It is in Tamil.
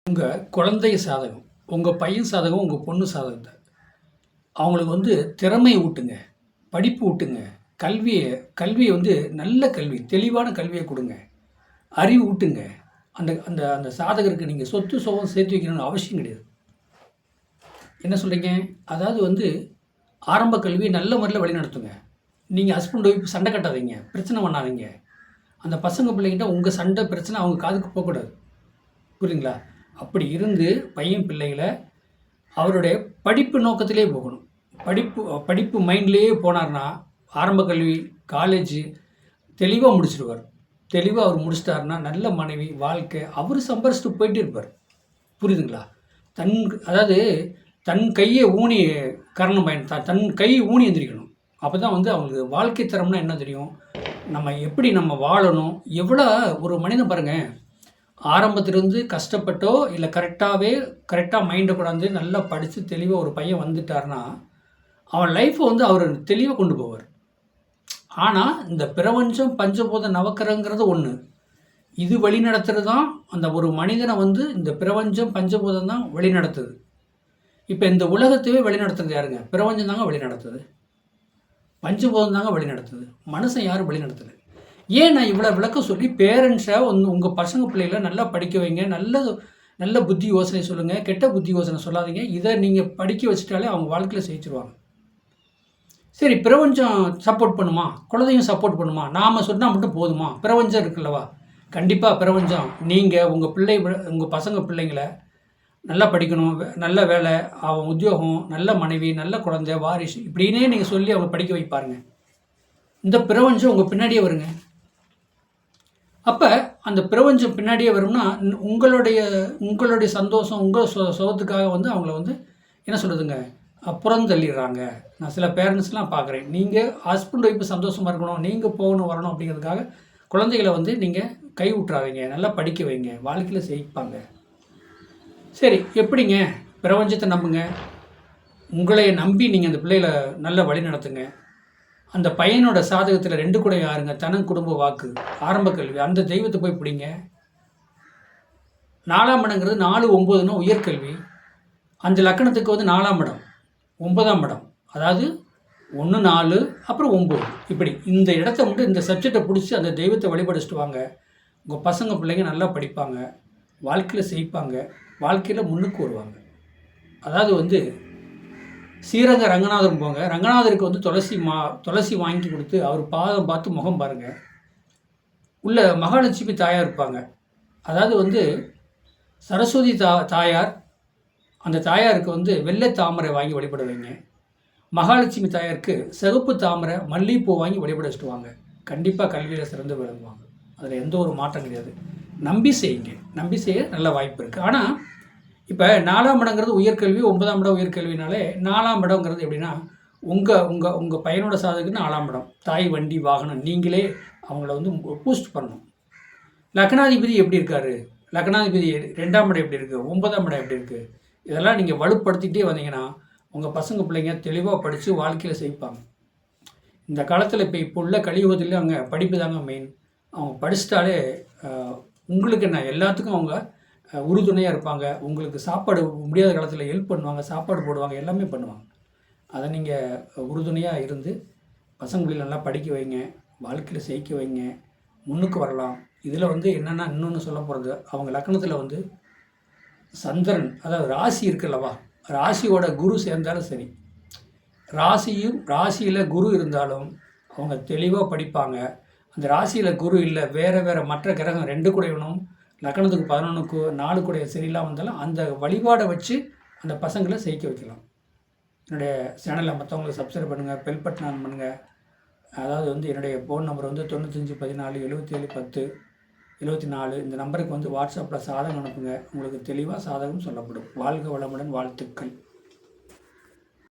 உங்கள் குழந்தை சாதகம், உங்கள் பையன் சாதகம், உங்கள் பொண்ணு சாதகத்தை அவங்களுக்கு திறமையை ஊட்டுங்க, படிப்பு ஊட்டுங்க, கல்வியை நல்ல கல்வி, தெளிவான கல்வியை கொடுங்க, அறிவு ஊட்டுங்க. அந்த அந்த அந்த சாதகருக்கு நீங்கள் சொத்து சுகம் சேர்த்து வைக்கணும்னு அவசியம் கிடையாது. என்ன சொல்கிறீங்க? அதாவது ஆரம்ப கல்வியை நல்ல முறையில் வழிநடத்துங்க. நீங்கள் ஹஸ்பண்ட் ஒய்ஃப் சண்டை கட்டாதீங்க, பிரச்சனை பண்ணாதீங்க. அந்த பசங்க பிள்ளைங்கிட்ட உங்கள் சண்டை பிரச்சனை அவங்க காதுக்கு போகக்கூடாது. புரியுதுங்களா? அப்படி இருந்து பையன் பிள்ளைகளை அவருடைய படிப்பு நோக்கத்திலே போகணும். படிப்பு மைண்ட்லேயே போனார்னா ஆரம்ப கல்வி, காலேஜு தெளிவாக முடிச்சிடுவார். தெளிவாக அவர் முடிச்சிட்டாருன்னா நல்ல மனைவி, வாழ்க்கை அவர் சம்பாரிச்சிட்டு போயிட்டே இருப்பார். புரியுதுங்களா? அதாவது தன் கையை ஊனி கரணம் தன் கை ஊனி எந்திரிக்கணும். அப்போ தான் அவங்களுக்கு வாழ்க்கை தரம்னா என்ன தெரியும், நம்ம எப்படி நம்ம வாழணும். எவ்வளோ ஒரு மனிதன் பாருங்கள், ஆரம்பத்திலிருந்து கஷ்டப்பட்டோ இல்லை கரெக்டாக மைண்டை கொண்டாந்து நல்லா படித்து தெளிவாக ஒரு பையன் வந்துட்டார்னா அவன் லைஃப்பை அவர் தெளிவாக கொண்டு போவார். ஆனால் இந்த பிரபஞ்சம் பஞ்சபூத நவக்கிரகங்கிறது ஒன்று, இது வழி நடத்துறது தான் அந்த ஒரு மனிதனை இந்த பிரபஞ்சம் பஞ்சபூதம் தான் வழி நடத்துது. இப்போ இந்த உலகத்தையே வழி நடத்துறது யாருங்க? பிரபஞ்சம் தாங்க வழி நடத்துது, பஞ்சபூதம் தாங்க வழி நடத்துது. மனுஷன் யாரும் வழி நடத்துது. ஏன் நான் இவ்வளோ விளக்கம் சொல்லி பேரண்ட்ஸை உங்கள் பசங்க பிள்ளைகளை நல்லா படிக்க வைங்க, நல்ல புத்தி யோசனை சொல்லுங்கள், கெட்ட புத்தி யோசனை சொல்லாதீங்க. இதை நீங்கள் படிக்க வச்சுட்டாலே அவங்க வாழ்க்கையில் ஜெயிச்சிருவாங்க. சரி, பிரபஞ்சம் சப்போர்ட் பண்ணுமா, குழந்தையும் சப்போர்ட் பண்ணுமா, நாம் சொன்னால் மட்டும் போதுமா? பிரபஞ்சம் இருக்குல்லவா, கண்டிப்பாக பிரபஞ்சம் நீங்கள் உங்கள் பசங்க பிள்ளைங்களை நல்லா படிக்கணும், நல்ல வேலை, அவன் உத்தியோகம், நல்ல மனைவி, நல்ல குழந்தை, வாரிசு, இப்படின்னே நீங்கள் சொல்லி அவங்க படிக்க வைப்பாருங்க. இந்த பிரபஞ்சம் உங்கள் பின்னாடியே வருங்க. அப்போ அந்த பிரபஞ்சம் பின்னாடியே வரும்னா உங்களுடைய சந்தோஷம், உங்கள் சுகத்துக்காக அவங்கள என்ன சொல்கிறதுங்க, புறந்தள்ளிடுறாங்க. நான் சில பேரண்ட்ஸ்லாம் பார்க்குறேன். நீங்கள் ஹஸ்பண்ட் ஒய்ஃபு சந்தோஷமாக இருக்கணும், நீங்கள் போகணும் வரணும் அப்படிங்கிறதுக்காக குழந்தைகளை நீங்கள் கை விட்றாதீங்க, நல்லா படிக்க வைங்க, வாழ்க்கையில் ஜெயிப்பாங்க. சரி, எப்படிங்க? பிரபஞ்சத்தை நம்புங்க, உங்களை நம்பி நீங்கள் அந்த பிள்ளைகளை நல்லா வழி நடத்துங்க. அந்த பையனோட சாதகத்தில் 2 கூட யாருங்க? தனம், குடும்ப, வாக்கு, ஆரம்ப கல்வி, அந்த தெய்வத்தை போய் பிடிங்க. 4ஆம் இடங்கிறது 4, 9ன்னா உயர்கல்வி. 5 லக்கணத்துக்கு 4ஆம் இடம், 9ஆம் இடம், அதாவது 1, 4, அப்புறம் 9, இப்படி இந்த இடத்த இந்த சப்ஜெக்டை பிடிச்சி அந்த தெய்வத்தை வழிபடிச்சுட்டு வாங்க. உங்கள் பசங்க பிள்ளைங்க நல்லா படிப்பாங்க, வாழ்க்கையில் ஜெயிப்பாங்க, வாழ்க்கையில் முன்னுக்கு வருவாங்க. அதாவது ஸ்ரீரங்க ரங்கநாதர் போங்க, ரங்கநாதருக்கு துளசி வாங்கி கொடுத்து அவர் பாதம் பார்த்து முகம் பாருங்கள். உள்ள மகாலட்சுமி தாயார் இருப்பாங்க. அதாவது சரஸ்வதி தாயார், அந்த தாயாருக்கு வெள்ளை தாமரை வாங்கி வழிபட வைங்க. மகாலட்சுமி தாயாருக்கு சிவப்பு தாமரை, மல்லிகைப்பூ வாங்கி வழிபட வச்சுட்டு வாங்க. கண்டிப்பாக கல்வியில் சிறந்து விளங்குவாங்க. அதில் எந்த ஒரு மாற்றம் கிடையாது. நம்பி செய்ய நல்ல வாய்ப்பு இருக்குது. ஆனால் இப்போ 4ஆம் இடங்கிறது உயர்கல்வி, 9ஆம் இடம் உயர்கல்வினாலே 4ஆம் இடங்கிறது எப்படின்னா உங்கள் பையனோட சாதகத்துக்கு 4ஆம் இடம், தாய், வண்டி, வாகனம், நீங்களே அவங்கள பூஸ்ட் பண்ணணும். லக்னாதிபதி எப்படி இருக்கார், லக்னாதிபதி 2ஆம் இடம் எப்படி இருக்குது, 9ஆம் இடம் எப்படி இருக்குது, இதெல்லாம் நீங்கள் வலுப்படுத்திக்கிட்டே வந்தீங்கன்னா உங்கள் பசங்க பிள்ளைங்க தெளிவாக படித்து வாழ்க்கையில் ஜெயிப்பாங்க. இந்த காலத்தில் இப்போ உள்ள கலியுகத்தில் அங்கே படிப்பு தாங்க மெயின். அவங்க படிச்சிட்டாலே உங்களுக்கு என்ன, எல்லாத்துக்கும் அவங்க உறுதுணையாக இருப்பாங்க. உங்களுக்கு சாப்பாடு முடியாத காலத்தில் ஹெல்ப் பண்ணுவாங்க, சாப்பாடு போடுவாங்க, எல்லாமே பண்ணுவாங்க. அதை நீங்கள் உறுதுணையாக இருந்து பசங்களை நல்லா படிக்க வைங்க, வாழ்க்கையில் ஜெயிக்க வைங்க, முன்னுக்கு வரலாம். இதில் என்னென்னா இன்னொன்று சொல்ல போகிறது, அவங்க லக்னத்தில் சந்திரன், அதாவது ராசி இருக்குல்லவா, ராசியோட குரு சேர்ந்தாலும் சரி, ராசியில் குரு இருந்தாலும் அவங்க தெளிவாக படிப்பாங்க. அந்த ராசியில் குரு இல்லை, வேறு மற்ற கிரகம் 2 கூட வேணும், லக்கணத்துக்கு 11க்கு 4 கூட சரியில்லாமல் இருந்தாலும் அந்த வழிபாடை வச்சு அந்த பசங்களை ஜெயிக்க வைக்கலாம். என்னுடைய சேனலை மற்றவங்களுக்கு சப்ஸ்கிரைப் பண்ணுங்கள், பெல் பட்டன் ஆன் பண்ணுங்கள். அதாவது என்னுடைய ஃபோன் நம்பர் 95 14 77 10 74. இந்த நம்பருக்கு வாட்ஸ்அப்பில் சாதகம் அனுப்புங்க. உங்களுக்கு தெளிவாக சாதகம் சொல்லப்படும். வாழ்க வளமுடன், வாழ்த்துக்கள்.